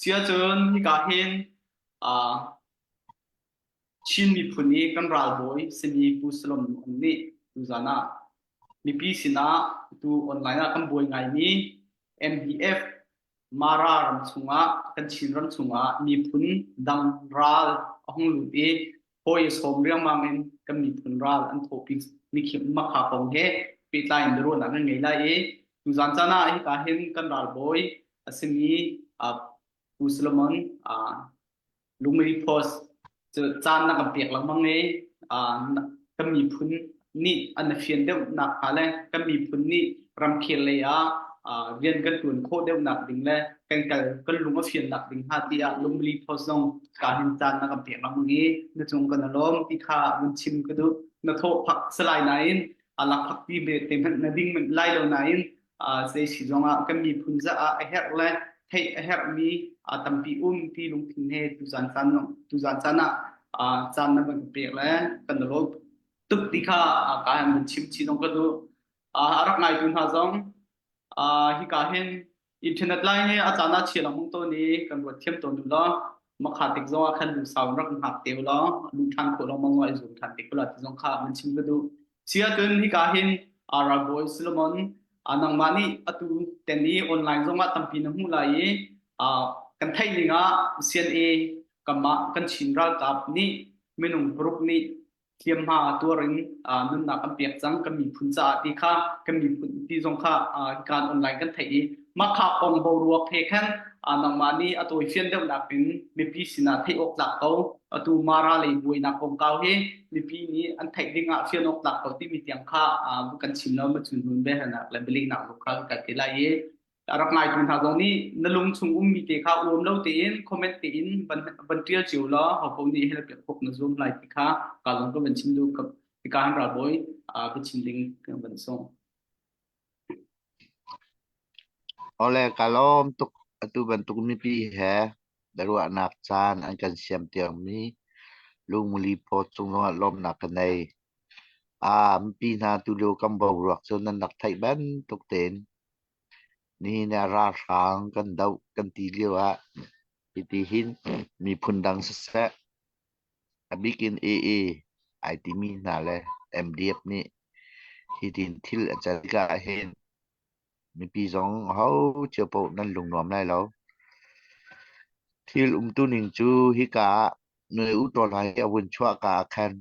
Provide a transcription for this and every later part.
sia chun hi ka hin a chin mi phuni kan ral boy semi puslom ni tu zana mi pi sina tu online kan boy ngai ni MDF mara ram chunga kan chin ram chunga mi phun dang ral ahung lu e hoi som riang mangin kan mi phun ral an thopi mi khim ma kha pong he pi line ro na ngai la e tu zan chana hi ka hin kan ral boy asimi a puslomon a lungmei pos chu chan na ka pek lang mang nei a ka mi phun ni an fian deuh na ale ka mi phun ni ram khel le a rian kan tun kho deuh na ding le kan lunga fian nak ding ha ti a lungmei pos zong ka hin chan na ka pek lang mang ni na chung kan lom ti kha mun chim ka du na tho phak salai na in ala phak ti be te na ding man lai lo na in se si zonga ka mi phun za a her le hey her mi tampi ti lung thin he tu zan chan na chan na ban pe le kan lo tuk ti kha ka han chim chi dong ka du arak ngai tun ha zong hi ka hen internet line he achana chela mung to ni kan ro them to nu lo ma kha tek zo khan lu saw rak ha te lo lu than ko lo mong wai zu than te ko la ti zong kha man chim ka du sia tun hi ka hen ara boy solomon anang mani atu teni online zonga tampi na hu lai kan thai linga CNA kama kan chinra kap ni menung group ni thiam ha tuaring nun na kan piak chang kan mi phun cha ti kha kan mi phun ti zong kha kan online kan thai ma kha pong bo ruak the khan anang mani atoi fian deuh na pin mi pi sina thai ok lak ko atu mara le bui na kom kaw he mi pi ni an thai dinga fian ok lak ko ti mi tiang kha bu kan chim no ma chun hun be hana la beli na lu kha ka ke la ye arak ngai tun ha zong ni nalung chung mi te kha lo te in comment te in ban trial chiu lo ho ko ni help pok na zoom lai ti kha ka long ko ban chim du ka ti ka han ra boy bu chim ding ban song oleh kalau untuk itu bentuk mimpi ya daru anak chan akan siam tiang mi lung muli potong lom nak kenai mimpi na tu lo kam bau ruak so nan nak thai ban tuk ten ni na ra sang kan dau kan ti liwa iti hin mi phundang sa bikin ai ti mi na le MDF ni hitin thil achal ka hen mi pi zong hau chưa po nan lung nom lai lo thil tu ning chu hi ka nơi u to lai awun chua ka khan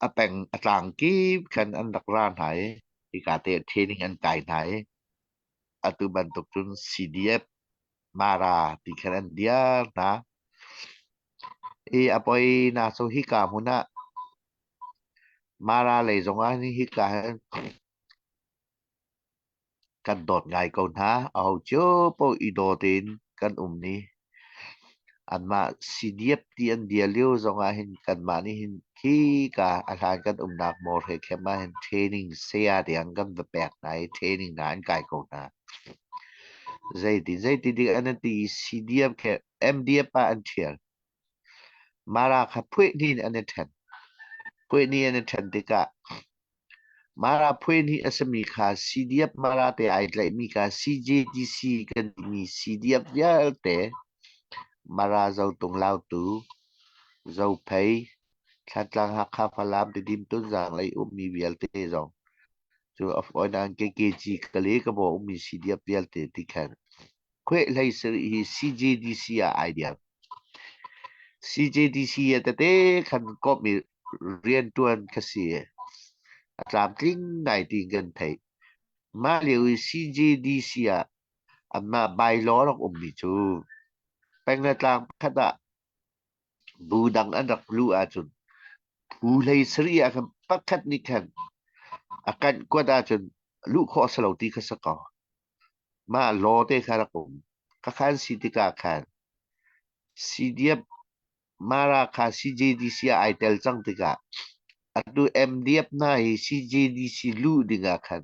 apeng atlang ki khan an dak ran hai hi ka te training an kai nai atu ban tok chun CDF mara ti khan an dia na apoi na so hi ka muna mara le zong a ni hi ka kan dot ngai ko na au cho po I do tin kan ni anma CDF ti an dia liu zonga hin kan ma ni hin ki ka alan kan nak mor he khema hin training sia de ang gam the back nai training na an kai ko na zai ti di an ti CDF ke MDF pa an thial mara kha phui ni an then phui ni an then ti ka mara phui ni asmi kha CDF mara te ai lai mi ka CJDC kan mi CDF ya te mara zau tung lao tu dâu thấy khát lang hắc khá pha lam thì dim tuấn giang lấy mi vial te zong so of oil ang ke chi kali ka bo mi CDF vial te ti khan kwe lai sir hi CJDC idea CJDC ya te khan ko mi rian tuan kasi atlam ting nai ti gan thai ma liu CJDC amma bai lo lok mi chu peng na tlang khata budang anak lu achun ulay sri akan pakat ni kan akan kuada chun lu kho salo ti ka saka ma lo te khara kum ka khan si ti ka khan CDF mara kha CJDC itel chang ti ka atu MDF na hi CJDC lu dinga khan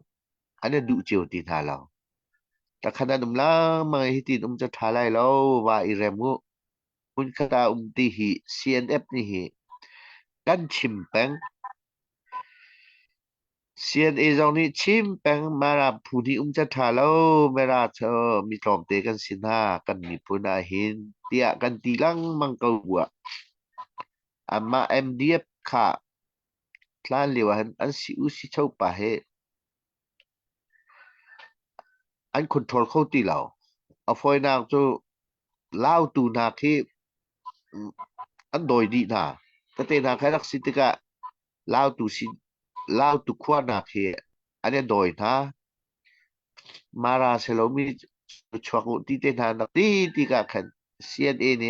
ana du cheu ti na lo ta khana dum la ma hi ti cha thalai lo wa iremu un khata ti hi CNF ni hi kan chimpeng CNA ตรงนี้ชิมแปงมาราผู้ที่จะทาแล้วเวลาเธอมีตอมเตกันสินะกันมีพุนาหินเตียกันตีลังมังกบัวอามาMDFค่ะคลานเลียวหันอันสิอุสิเช่าป่าเหอันคอนโทรลเข้าตีเราเอาฟอยนางจูเล่าตูนาที่อันโดยดีนะแต่เตนาใครรักสิติกะเล่าตูสิเล่าตูขวานาเคอันนี้โดยนะ Mara Selomi chuaku ti te na nak ti ka khan CNA ni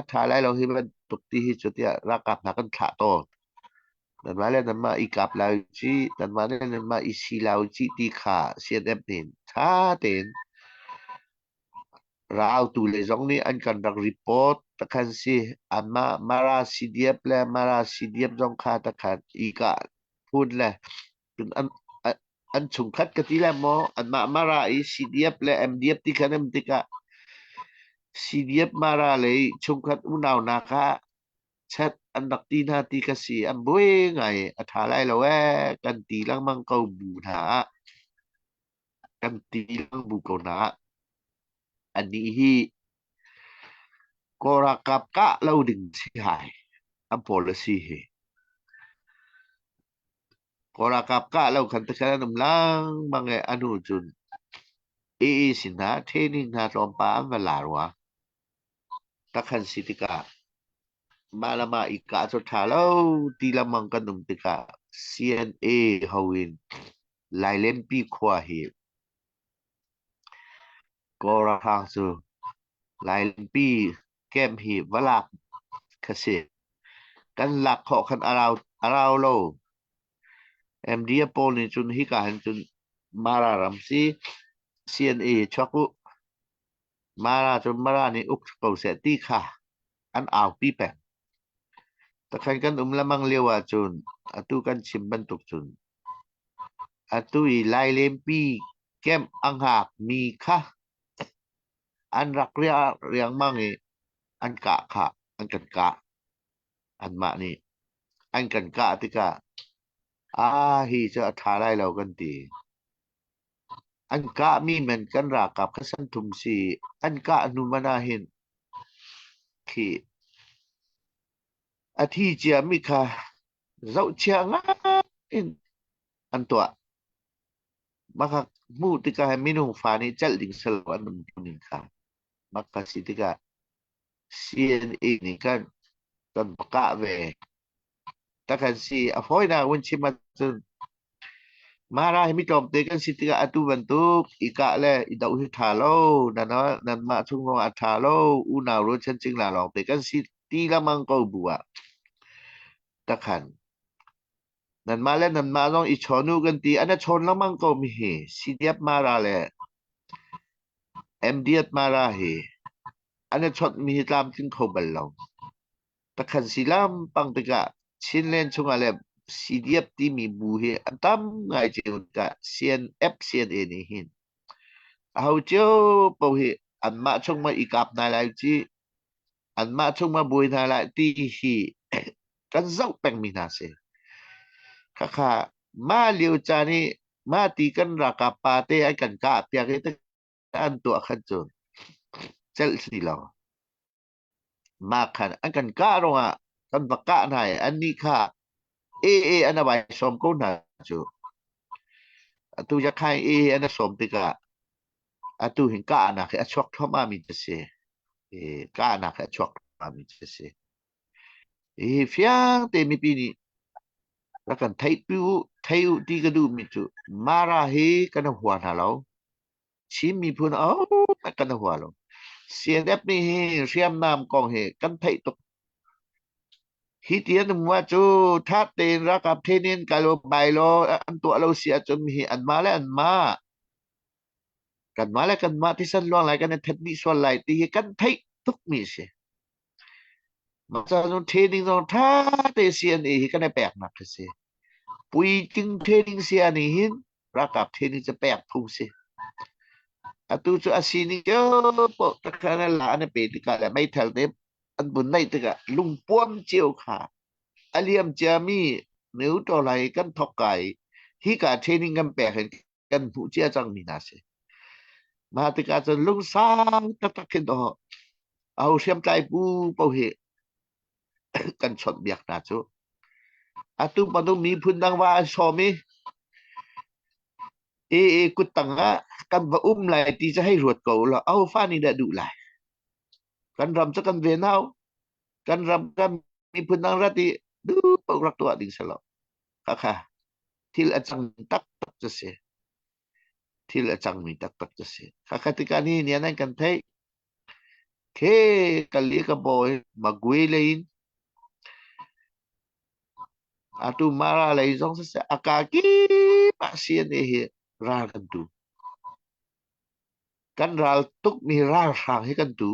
thalai lo hi ban tuk ti hi chutia rakap na kan thla to nan wale nan ma ikap lau chi nan wale nan ma isi lau chi ti kha CNF nin tha ten rau tu le zong ni an kan rak report ta khan si an mara CDF le mara CDF zong kha ta khan ika phun le kun an chung khat ka ti le mo an mara i CDF le MDF ti khanem ti ka CDF mara le chung khat unaw na kha chat an dak ti na ti ka si an bue ngai a tha lai lo kan ti lang mang kau bu na kan ti lang bu ko na an ni hi ko ra kap ka lo ding si hai an policy he ko ra kap ka lo khan ta khan nam lang mang e anu chun sin na training na rom pa an va la wa ta khan si ti ka malama ika cho tha lo ti lamang kan num ti ka CNA hawin lai len pi khwa hi ko ra hang su lai len pi kem hi walak khase kan lak kho khan arau lo MD pol ni chun hi ka han chun mara ram si CNA chaku mara chun mara ni uk ko se ti kha an aw pi pe ta khan kan lamang lewa chun atu kan chim ban tuk chun atu I lai len pi kem ang hak mi kha an rak ria riang mang e an ka kha an kan ka an ma ni an kan ka ti ka hi cha tha lai lo kan tiอันกะมีเหมือนกันรากับขัสันทุมสีอันกะนุมานาเห็นขีอาทิเจียมิค่ะเราเชียงอินอันตัวมักมูติกาให้มินุฟานิจัลดิงสลวันนุนนิค่ะมักสิติกาCNAนี่กันตอนประกาศเวตะกันสีอฟอยนาวันชิมาจน Marah mi tom tekan sitiga atu bentuk ika le ida uhi thalo nana nan ma chung no athalo una ro chen ching la long tekan siti la mang ko bua takhan nan ma le nan ma long I chonu kan ti ana chon la mang ko mi he sidiap mara le MDF mara he ana chot mi hitlam tin ko bal long takhan silam pang tega chin len chung ale CDF ti mi bu he atam ngai cheu ka CNF CNA ni hin hầu chiếu bầu hi anh mã chung mà y cặp này lại chi anh mã chung mà bùi này lại ti hi kan dậu bèn mình à se khá khá mà liều cha ni mà ti kan ra cặp pa te ai kan ka pia cái tức anh tua khăn chun chel si lo mà khăn anh kan ka rồi à kan bạc ka này anh ni kha anh là bài som câu nào chu tuจะkhai anh là som ti ka tu hình ka na cái chok thoma mi se ka na cái chok ma mi se fiang te mi pi ni la kan thai u ti ka du mi chu mara he kan hua na lo chi mi phun kan hua lo CNF ni he riam nam kong he kan thai tok hi tian wa chu tha ten ra kap thenin ka lo bai lo an to lo sia chun mi an ma le an ma kan ma ti san long lai kan thet mi so lai ti kan thai tok mi se ma sa no thening no tha te CNA hi kan pek na ka seปุยจึงเทนิงเสียนี่หินประกับเทนิงจะแปกพุงสิอะตูจูอาศินิเจอปะตะคานะลานะเปติกะละไม่เทลเนอันบุญในตะกะลุงป้วมเจียวขาอาเลียมจามีนิ้วต่อไหลกันทอกไก่ hi ka training kan pe kan pu chia chang mi na se ma te ka chen lung sang ta ta ken do au siam tai pu po he kan chot biak na chu atu pa tu mi phun dang wa so mi e kut tang a kan va lại ti cha hai ruột ko la au fa ni da du lại kan ram cha kan ve nau kan ram kan mi phun dang ra ti du po rak tu ding sa lo kha kha til a chang tak tak cha se til a chang mi tak tak cha se kha kha ti ka ni ni nan kan thai ke kali ka boy magui lein atu mara lai zong sa akaki pa sien e he ra kan tu kan ral tuk mi ra sang he kan tu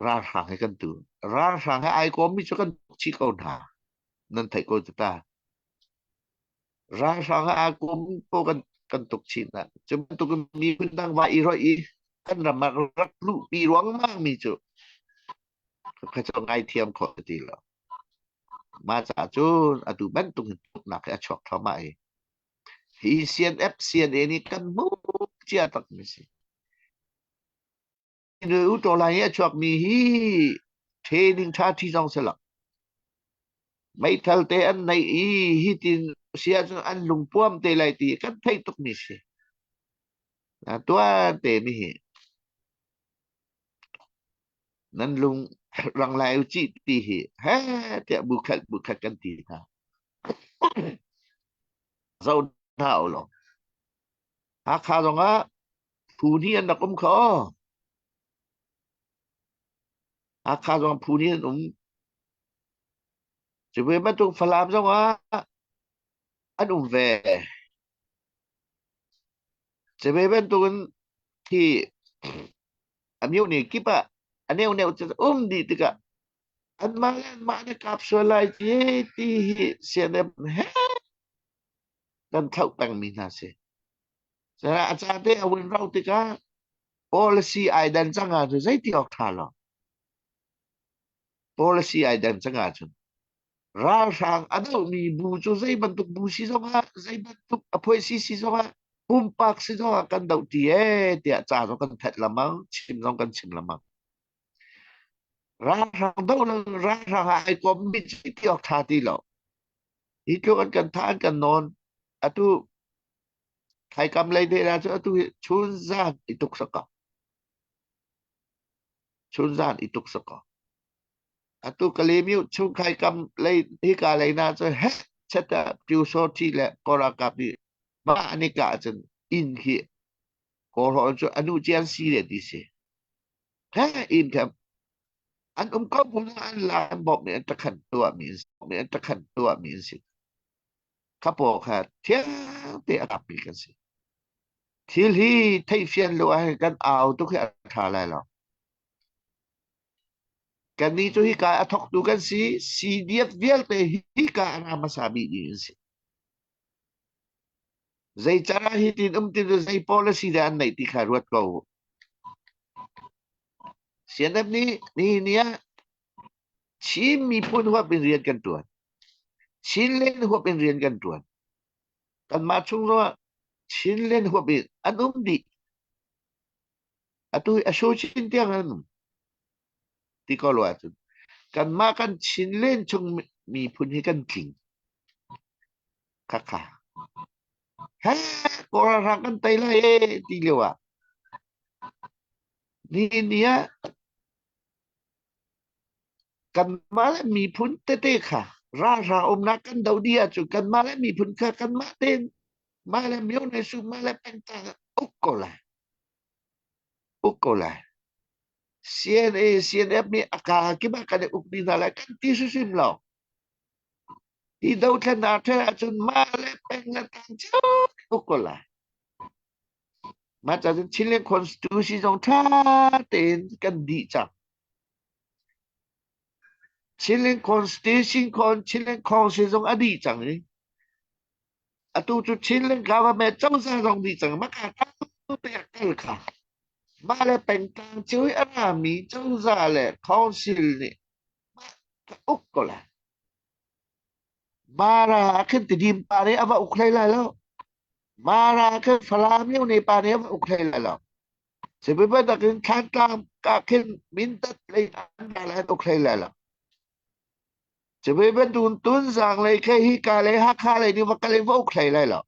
ra sang he kan tu ra sang he ai ko mi cho kan chi ko na nan thai ko ta ra sang he ai ko ko kan tuk chi na chum tu mi kun dang wa i ro i kan ra ma rak lu pi ruang mang mi chu ka cho ngai thiam ko ti lo ma cha chu atu ban tung tuk na ka chok tho mai hi CNF CNA ni kan mu chia tak mi si nu u to la ye chok mi hi training tha thi jong se la mai thal te an nei i hi tin sia chu an lung puam te lai ti kan thai tuk mi si na tua te mi hi nan lung rang lai u chi ti hi ha te bu khat kan ti tha zau thao lo ha kha dong a phu ni an da kum kho ha kha dong phu ni an chỉ với bắt tục phải làm xong á anh về chỉ với bắt tục thì anh yêu này kíp à anh yêu này chỉ đi tức à anh mang cái capsule lại thì xem em hết dan thâu bằng mình là gì ra anh cha thế ông rau tức à policy ai dan chẳng à rồi giấy tiêu thà lo policy ai dan chẳng à rồi ra sang anh đâu mi bu cho giấy bận tục bu xí xong á giấy bận tục apoi xí xong á bumpak si zo kan dau ti e ti cha zo kan phet lamang chim zo kan chim lamang ra sang dau lang ra sang ai ko mi chi ti ok tha ti lo I ko kan tha kan non atu khai kam lai de ra cho atu chun zan ituk saka chun zan ituk saka atu kalemiu chun khai kam lai hi ka lai na cho he chata piu so ti le kora ka pi ma ani ka chen in hi ko ro cho anu jian si le di se he in kam anh cũng có muốn anh làm một miệng tất khẩn tua miệng một miệng tất khẩn tua miệng gì couple ha thiên để gặp bị cái gì thì hi thấy phiền lo hay cái ảo tôi khi thả lại lo cái này tôi hi cái thọc tu cái gì CDF viết về hi cái anh mà sabi gì gì dây chara hi tin tin dây policy để anh này thì khai ruột cầu xem em ni ni á chỉ mi phun hoa bên riêngกันtuan chỉ lên hoa bên riêngกันtuan kan ma chung lo chin len ho bi anum di atu aso chin tiang anum ti ko lo atu kan ma kan chin len chung mi phun hi kan king kha kha ha ko ra kan tai la e ti le wa ni ya kan ma la mi phun te kha ra om na kan dau dia chu kan ma la mi phun kha kan ma ten ma la miu ne su ma la pen ta ukola CNF ni aka kiba kan ukni na la kan ti su sim lo đi đâu thế nào thế là chun ma le pen là tăng chứ không có lại mà cho nên chính lên constitution trong tha tiền cần đi chẳng chính lên constitution con chính lên constitution ở đi chẳng ấy à tu tu chính lên government trong gia dòng đi chẳng mà cả tu tiền cái cả mà le pen tăng chứ ở là mi trong gia le council này mà úc có lại Mara akan tidim pare aba uklay lalo. Mara akan falamyo ni pare aba uklay lalo. Sebab akan kantam akan minta lain andalan uklay lalo. Sebab tuntun sang lay kay hikale hakale ni makalay ba uklay lalo.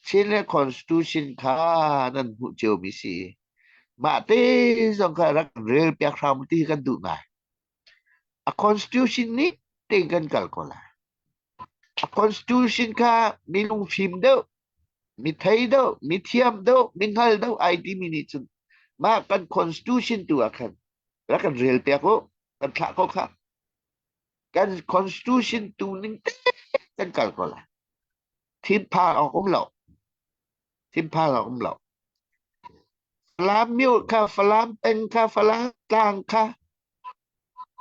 Sila constitution ka nan hujyo misi. Mate song ka rak real piak ramti kan du ngai. A constitution ni tingkan kalkola. A constitution ka minung phim đâu, mi thấy đâu, mi thiam đâu, mi ngal đâu, ID mini chun. Ma kan constitution tu akan. Rakan real piak ko, kan thak ko ka. Kan constitution tu ning kan kalkola. Thiên pa ở cũng lộ. Thiên pa ở cũng lộ. Falam miu ka, falam peng ka, falam tang ka.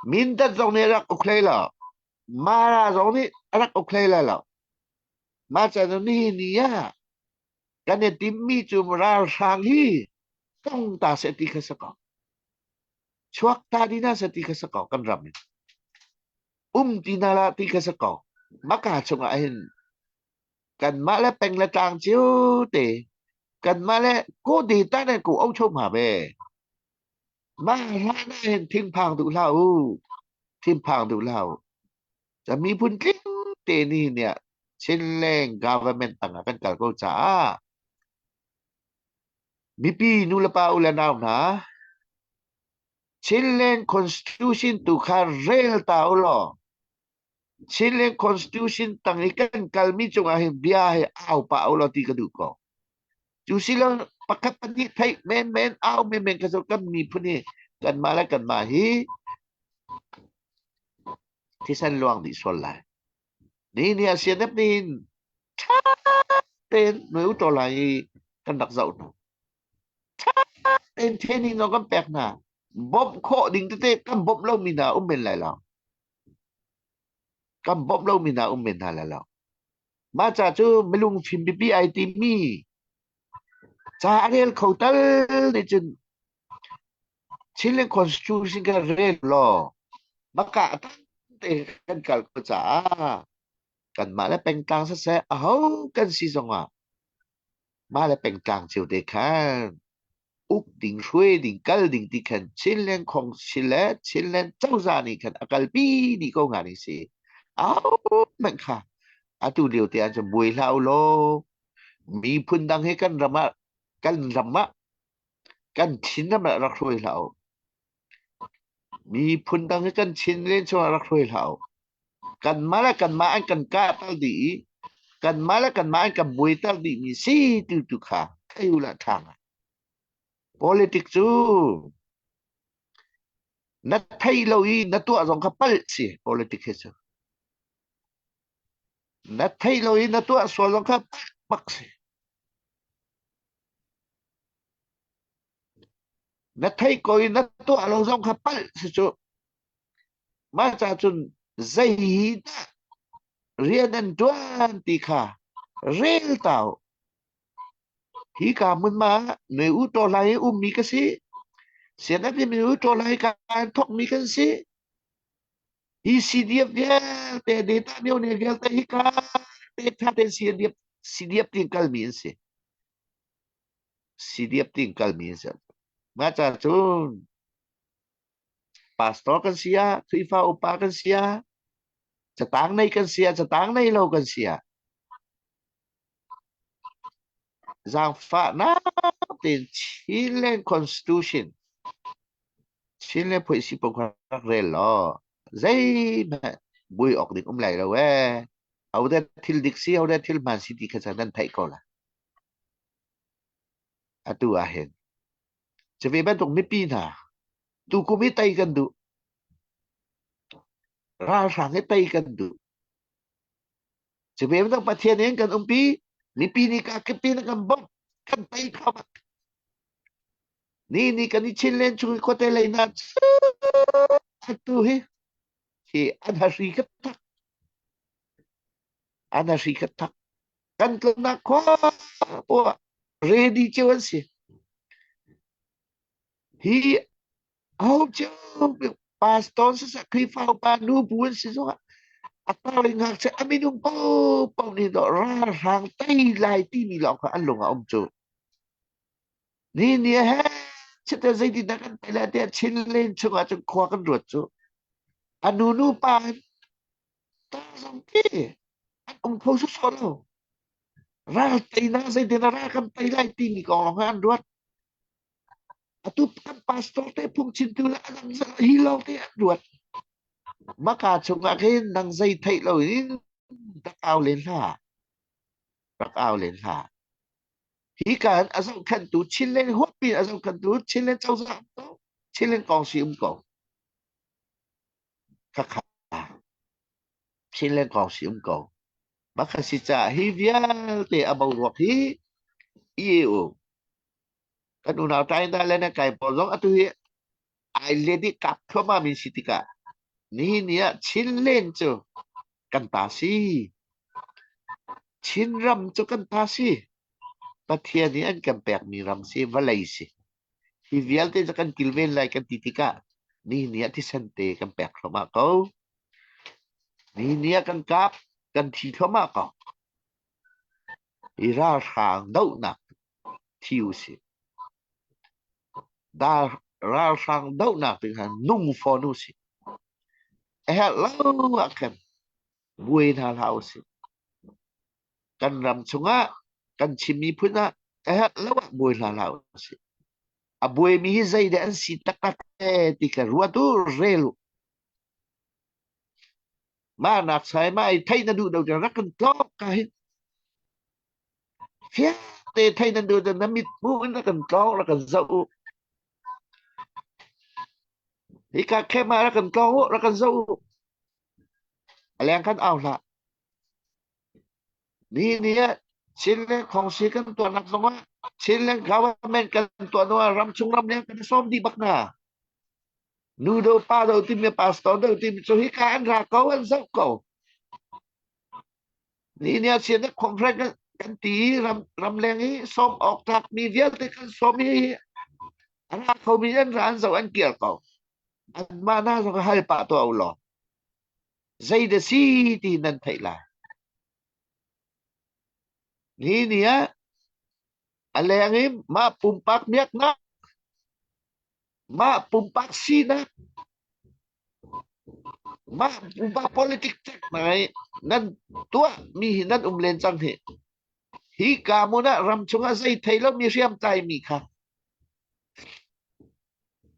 Minta dòng này rak uklay la. Mara dòng này rak uklay la la. Ma cha ni ni ya. Kan timmi chu ra sang hi. Tong ta sẽ ti ka sakok. Chuak ta di na sa ti ka sakok kan ram. Tinala ti ka sakok. Maka chung ahin. Kan ma le peng la tang chiu te. Kan ma le ko di ta ne ko ông chôm hà bè. Ma la na hin ting pang tu lao. Ting pang tu lao. จะมีพุนกลิ้งเตนี่เนี่ยเช่นแรง government ต่างกันกันก็จะมีปีนูละปาอุลนาวนะเช่นแรง constitution ตุคาเรลตาอุลอเช่นแรง constitution ต่างกันกัลมิจงอาเฮบิอาเฮเอาปาอุลอตีกระดูกก็จูสิลปักกับปนิไทยแมนเอาแมนกระสุนกันมีพุนี่กันมาแล้วกันมาฮีที่สันหลวงดิสวลไลนี่เนี่ยเสียนับนินtên nếu trò lại căn đặc dậu tên thế nhưng nó có bẹc nà bóp khổ đình tê cầm bóp lâu mình nào mình lại lòng cầm bóp lâu mình nào mình lại lòng mà chả chứ mấy lùng phim BBIT mi chả real khẩu tớ để chừng chỉ lên constitution cái real law mà cả tê căn cả chả cần mà lại bèn tăng sát sẽ cần gì xong à mà lại bèn tăng chiều đề khăn úc đình xuê đình cal đình tì khẩn trên lên không xin lẽ trên lên châu gia này khẩn akal pi đi câu ngài này xí mạnh khả tu điều tiền cho bùi lao lô mi phun đăng hết căn rama căn chín năm lại rắc xuôi lao mi phun đăng hết căn chín lên cho rắc xuôi lao căn má anh căn ca tao đi căn má anh căn bùi tao đi mi xí tu khả cái là thằng politic chu na thay lâu y na tua dòng kapal si politic hết chứ na thay lâu y na tua so dòng kapal bắc si na thay coi na tua lâu dòng kapal si chu mà cha chun dây ta riêng anh tuan ti kha real tao hi ka mun ma nếu to lại mi cái gì现在nếu to lại ka thok mi cái gì hi CDF dia te data dia ni dia te hi ka te tha te CDF tinggal min se CDF tinggal min se ma cha chun pastor kan sia FIFA upa kan sia chatang nei kan sia chatang nei lo kan sia giang fa na tin Chilean constitution Chilean principle kan relo zai ma bui ok dik lai lo we au da thil dik si au da thil man city ka dan thai ko la atu ahen cheve ban tok mi pi na tu ko mi tai kan du ra sang cái tay kan du cheve ban tok pathian eng kan pi ni pi ni ka ke pi na kan bom kan tay ka ba ni kan ni Chilean chu ko te lai na atu hi ana ri ka tak kan na ko po ready chewan si hi au chu pastor sa sacrifice pa nu buon si so Atau ngak sa aminum po ni do ra rang tai lai ti mi lo ka alung om chu ni ha chita zai di nakan pela dia chin len chu nga chu kwa kan ruat chu anu nu pa ta sam ke om pho su so lo ra tai na zai di na ra kan tai lai ti mi ko lo han ruat atu kan pastor te pung chin tu la lang sa hi lo te ruat maka chu nga ke nang zai thai lo ni tak ao len ha tak ao len ha hi kan azam kan tu chin len hot pi azam kan tu chin len chau za to chin len kong si ko ka kha chin len kong si ko maka si cha hi vial te abau ro hi iu kan u nào trai ta lên cái bộ giống atu hi ai lady cặp thua mà mình sitika ni nia chin len chu kan ta si chin ram chu kan ta si pathian ni an kan pek mi ram si valai si hi vial te kan kilven lai kan titika ni nia ti sante kan pek thoma ko ni nia kan kap kan thi thoma ko i ra sang dau na thiu si da ra sang dau na ti han nung fo nu si hello akan buin hal house kan ram chunga kan chimi phuna hello buin hal house a bui mi hi zai de an si takat ti ka ruatu relu ma nak sai mai thai na du đâu cho rakan top ka hi phía te thai na du de namit bu na kan top ra kan zau hi ka khema ra kan top ra kan zau aleng kan au la ni ni chin le khong si kan to nak no chin le government kan to no ram chung ram le kan som di bak na nu do pa do tim me pastor do tim so hi ka an ra ko an zau ko ni ni chin le khong ra kan ti ram leng hi som ok tak mi vial te kan som hi an ra ko mi an ran zau an kiel ko an ma na so ka hai pa to au lo zai de si ti nan thai la ni ni aleng hi ma pumpak miak na ma pumpak si na ma pumpak politik tek mai nan tua mi nan len chang he hi ka mo na ram chunga zai thai lo mi riam tai mi kha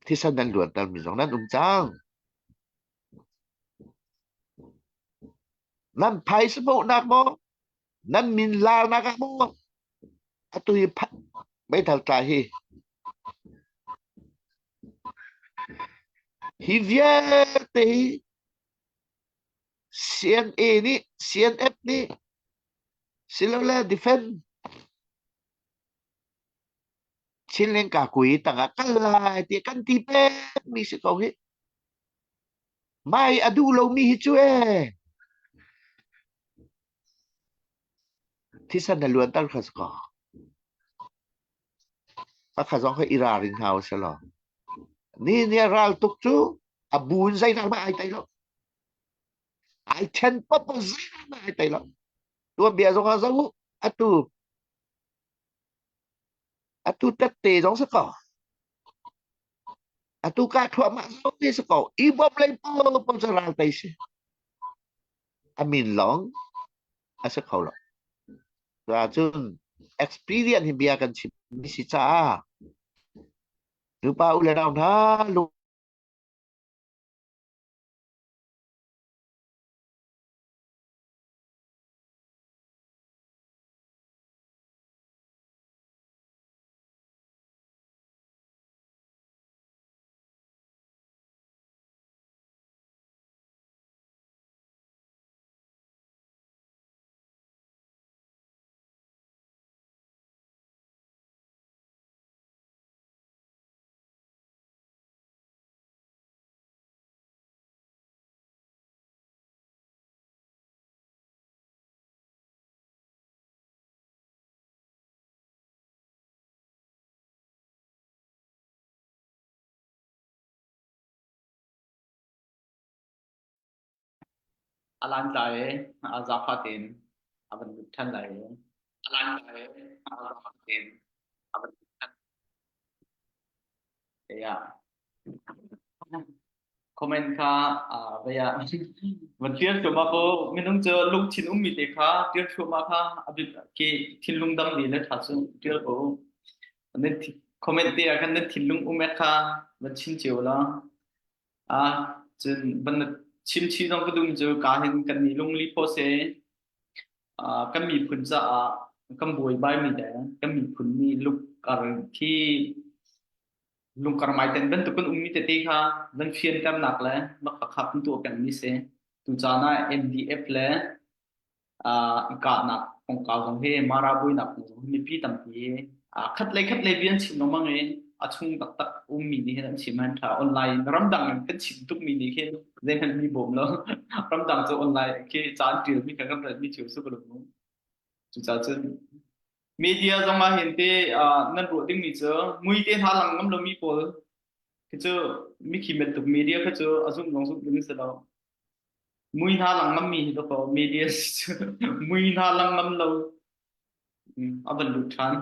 thi san nan luat dal mi zong nan chang nan phai se bo nak mo nan min la nak mo atu hi bai thal ta hi vierte CNA ni CNF ni sila la defend chilen ka kui tanga kala ti kan ti pe mi se ko hi mai adu lo mi hi chu thi san na luan tar khas ko pa kha zong ka ira ring hau se lo ni ni ral tuk chu abun zai na ma ai tai lo ai chen pa pa zai na ma ai tai lo tua bia zong ka zong atu atu tat te zong se ko atu ka thua ma zong ni se ko I bom lai po po sa ral tai se amin long asa ko lo ra chun experience hi bia kan chi mi si cha lupa ulan na lu alan tai azafatin aban than lai alan tai azafatin aban than ya comment kha bayaวันเที่ยงตัวมาก็ไม่ต้องเจอลูกชิ้นมีเด็กค่ะเที่ยงตัวมาค่ะอภิกีทิ้งลุงดังดีเลยค่ะซึ่งเที่ยงก็อันนี้คอมเมนต์เดียกันนั้นทิ้งลุงอุ้มแม่ค่ะวันชิ้นเจียวแล้วจนวันชิมชีต้องก็ดูเจอการเห็นกันมีลุงรีโพเซก็มีผลจะก็บวยใบมีแต่ก็มีผลมีลูกอะไรที่ lung karmai ten ben tukun ummi te te kha ben fian tam nak le ma kha khap tu kan mi se tu chana MDF le ka nak kong ka jong he mara bui nak jong mi pi tam pi khat le bian chim no mang e achung tak tak ummi ni hen chim han tha online ram dang kan chim tuk mi ni khe zen han mi bom lo ram dang cho online ke chan tir mi ka kan mi chiu su ko lo tu cha chen media trong mà hiện tế nên bộ tiếng mỹ chứ mui tên hà lăng ngắm lo mi pol cái chứ mi khi mình tục media cái chứ azum ngong suk đứng sau đó mui hà lăng ngắm mi đó có media chứ mui hà lăng ngắm lo aban lu chan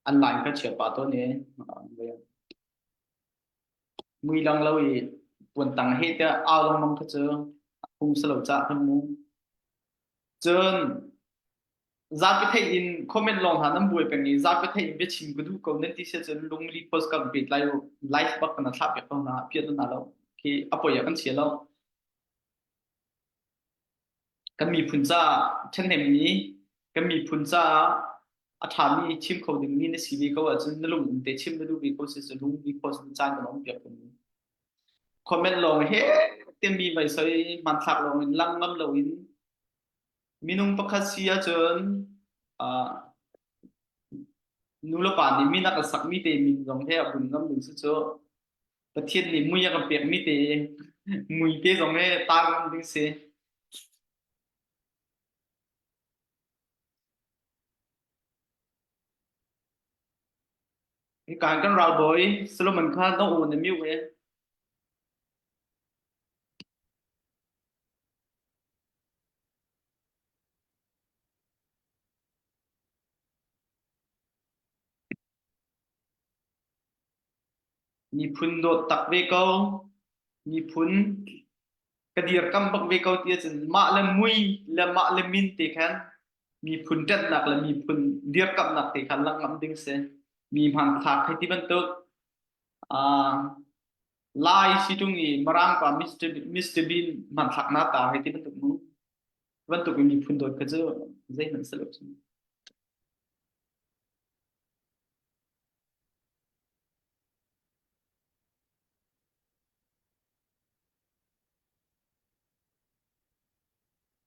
anh lại cái chuyện bà tôi nè mui lăng lâu thì buồn tăng hết cái ao lăng mong cái chứ không sao chả không mu chân giáp cái thay in comment long hà năm buổi bên này giáp cái thay in biết chim cái du câu nên tí sẽ chân lung li post cái biệt lại live bắt cái nào tháp cái không nào biết nó nào khi apoy cái chuyện lâu cái mi phun ra chân hem ní cái mi phun ra thà mi chim khâu đừng mi nó xí vi câu ở chân nó lung để chim nó du vi câu sẽ chân lung vi post trang cái nó biệt cái comment long hết tiền mi vậy soi màn thạc long lăng ngâm lâu in minung pakhasia chon nula pa ni mina ka sak mi te min jong he abun ngam ding su cho pathian ni muya ka pek mi te mui te jong he tar ngam ding se cái kan ral boy Solomon khan to on the miu we mi phun do tak ve ko mi phun kadir kam bak ve ko tia chen ma le mui le ma le min te khan mi phun tet nak le mi phun dir kam nak te khan lang ngam ding se mi man thak hai ti ban to lai situngi marang pa Mr Bean man thak na ta hai ti ban to mu ban to mi phun do ka jo zai man selo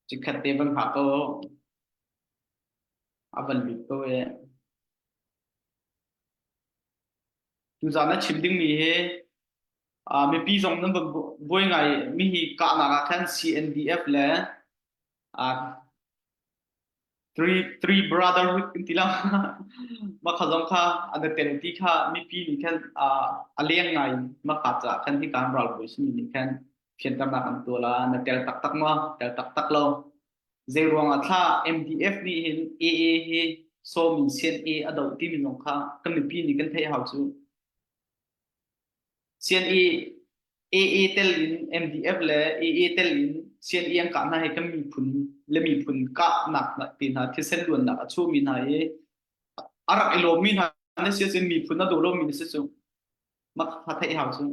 chỉ khát te ban pha ko aban bi ko e tu za na chim ding mi he mi pi zong nam boy ngai mi hi ka na ka khan CNDF le three brotherhood kintilang ma khazong kha ada tenti kha mi pi ni khan aleng ngai ma kha cha khan ti kan ral boy si ni khan khian tam na kan to la na tel tak tak ma tel tak tak lo zeruang atha MDF ni hin AA he so min sen a adau ti min nong kha kan mi pi ni kan thai hau chu sen a AA tel in MDF le AA tel in sen yang ka na he kan mi phun le mi phun ka nak na tin ha thi sen luan na chu min ha e arak ilo min ha na se sen mi phun na do lo min se chu ma kha thai hau chu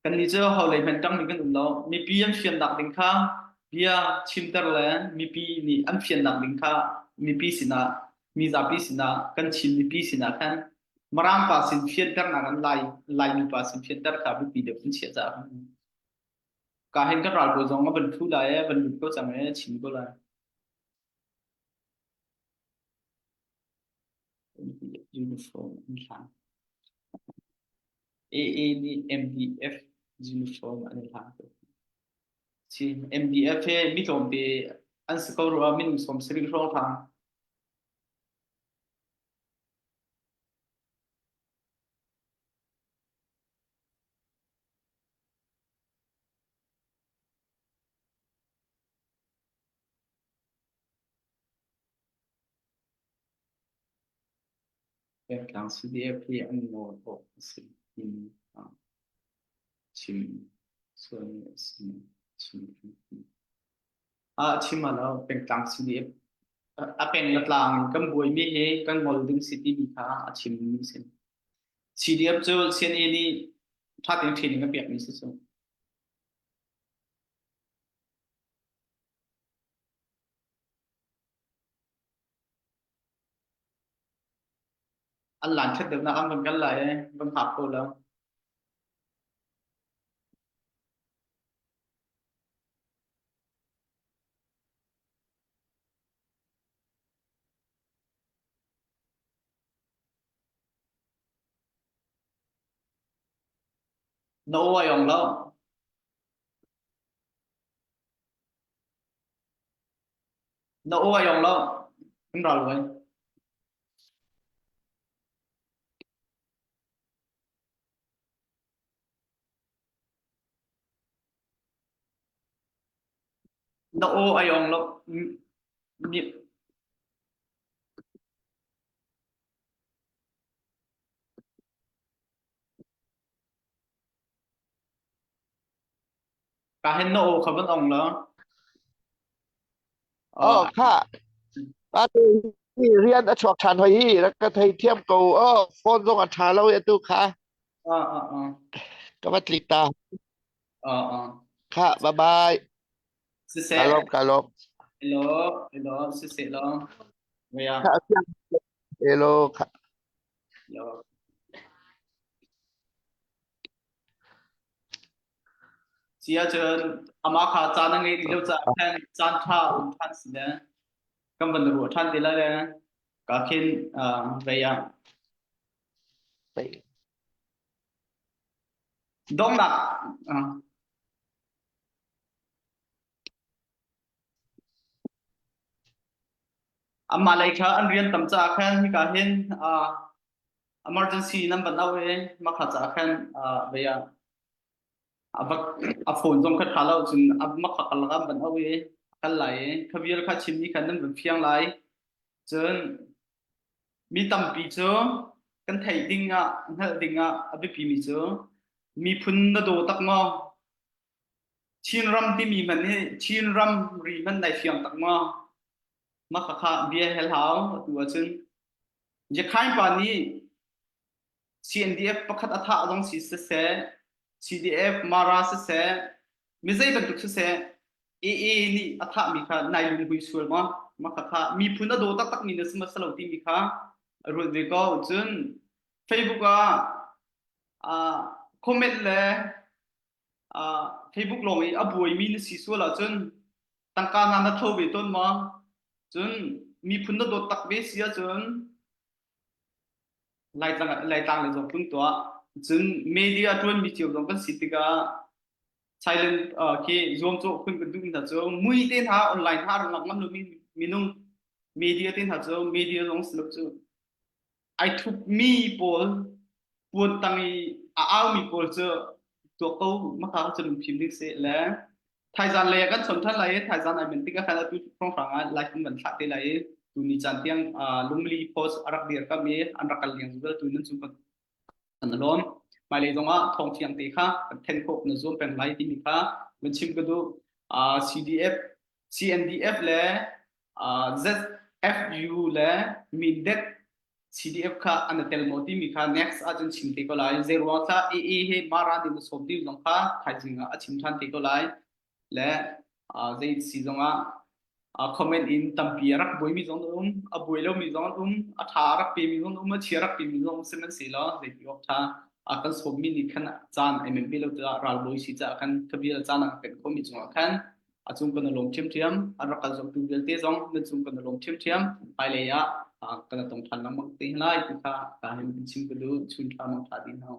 kan ni cho hau lai man tang min kan um lo mi pi am fian dak ding kha bia chim tar le mi pi ni am fian dak ding kha mi pi sina mi za pi sina kan chim mi pi sina kan marang pa sin fian tar na kan lai mi pa sin fian tar kha bi pi de pun chia za ka hen ka ral bo jong ma ban thu la e ban ko chang e chim ko la uniform นี่ค่ะ AA นี่ MDF uniform อันนี้ค่ะที่ MDF เฮมิถมเปอันสกอรัวมินุสมสริงโรทางเป็นกลาง CDF เฮอันโนดออกสิอินชิมส่วนชิมชิมมาแล้วเป็นกลาง CDF เป็นหลังกันบวยมีเฮกันโมลดิ้งซิตี้มีค่ะชิมมีเซน CDF 就现在的他顶天个表面是什么？อันหลังชัดเดิมนะอันมันกันเลยมันหักตัวแล้วโน้ยองแล้วโน้ยองแล้วมันรอเลยโน้ยองแล้วมีการเห็นโน้เขาเป็นองแล้วเออ อ๋อค่ะป้าที่เรียนอชอกชันหอยแล้วก็ไทยเทียมกูโฟนส่งอัฐาเราตุค่ะอ่าก็มาติดตามอ่าค่ะบ๊ายบายสิเสกาลบฮัลโหลสิเสแล้วเวียค่ะเสียงเอโลค่ะฮัลโหลเสียจนอามาขาจานังเองเดี๋ยวจะแทนจานท่าอุ้มท่านสินะก็มันรัวท่านดีแล้วเลยก็คิดเวีย ไปดงดักมาเลยค่ะอันเรียนตั้งจากแค่ที่การเห็นemergency นั่นเป็นเอาเองมาขัดจากแค่เบียบักโฟนตรงขัดขาเราจนมาขัดกันแล้วเป็นเอาเองกันไหลขบวนขัดชิมนี่กันนั่นเป็นเพียงไรจนมีตั้งปีเจอกันไทยดิ้งนั่นดิ้งอภิปีมีเจอมีพุ่นนโดตักงอชินรำที่มีมันนี่ชินรำรีมันในเพียงตักงอมาขัดเบียเฮลฮาวตัวจนจะข้ามปานนี้ CNDF ประคัดอัฐาลงสีเส CDF มาราเสไม่ใช่บรรทุกเส AA นี่อัฐามีค่ะนายลุงบุยสวยมาค่ะมีพุ่นโดตักมีนึกสมัสลาวที่มีค่ะรู้ดีก็จน Facebook คอมเมนต์เลยFacebook ลงบวยมีนึกสีสวยละจนตั้งการงานนัดโทรไปต้นมาจนมีพุ่นโดตักเบสเสียจน lai tang le jong tung to chun media tuan mi chiu jong kan sitika silent ke zoom cho khun kan dung da cho mui ten ha online ha rang ngam lu minung media ten ha cho media jong sluk cho I took me pol puan tangi aw mi pol cho to ko ma kha chun phim dik se la thai jan le kan chon than lai thai jan ai men tika khala tu phong ranga lai kun ban thate lai tu ni chan tiang lungli post arak dir ka me an rakal yang zual tu nan chu kan an lom mai le zonga thong chiang te kha ten khop na zoom pen lai ti mi kha men chim ka du CDF CNDF le ZFU le min det CDF kha an tel moti mi kha next ajun chim te ko lai zero kha AA he mara ni som di long kha thai jinga a chim than te ko lai le zai si zonga comment in tampi rak boi mi zong a boi lo mi zong a tha rak pe mi zong a chi rak pe mi zong semen se lo zai yok tha a kan som mi ni khan chan ai men bi lo ta ral boi si cha kan thabi chan a pen ko mi zong khan a chung kan long chem thiam a rak al zong tu bel te zong men chung kan long chem thiam ai le ya kala tong than lamang te lai ti kha ka hem bin sim ku du chun kha mang tha din hau